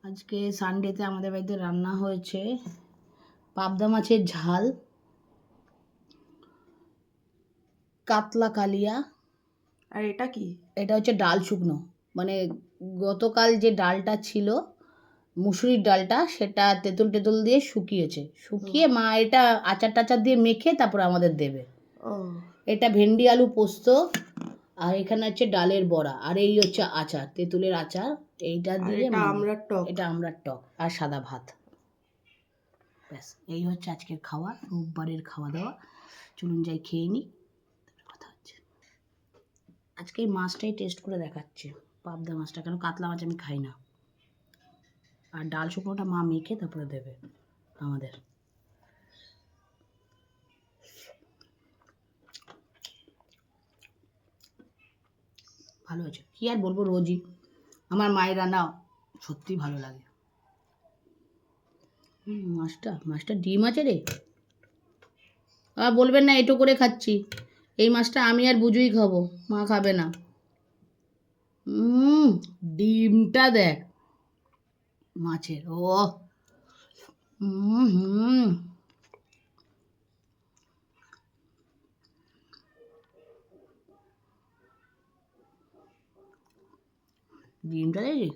আজকে সানডেতে আমাদের বাড়িতে রান্না হয়েছে পাবদা মাছের ঝাল, কাতলা কালিয়া। আর এটা কি? এটা হচ্ছে ডাল শুকনো, মানে গতকাল যে ডালটা ছিল মুসুরির ডালটা, সেটা তেঁতুল টেতুল দিয়ে শুকিয়ে মা এটা আচার টাচার দিয়ে মেখে তারপর আমাদের দেবে। এটা ভেন্ডি আলু পোস্ত, আর এখানে হচ্ছে ডালের বড়া, আর এই হচ্ছে আচার, তেঁতুলের আচার। এইটা দিয়ে এটা আমড়ার টক আর সাদা ভাত। ব্যাস, এই হচ্ছে আজকের খাওয়া, রোববারের খাওয়া দাওয়া। চলুন যাই খেয়ে নিই, কথা হচ্ছে। আজকে এই মাছটাই টেস্ট করে দেখাচ্ছে, পাবদা মাছটা, কেন কাতলা মাছ আমি খাই না। আর ডাল শুকনোটা মা মেখে তারপরে দেবে আমাদের। ভালো হয়েছে, কী আর বলবো, রোজই আমার মায়ের রান্না সত্যিই ভালো লাগে। মাছটা ডিম আছে রে, আর বলবেন না এটো করে খাচ্ছি। এই মাছটা আমি আর বুঝুই খাবো, মা খাবে না। ডিমটা দেখ মাছের, ও ডিমটা দেখি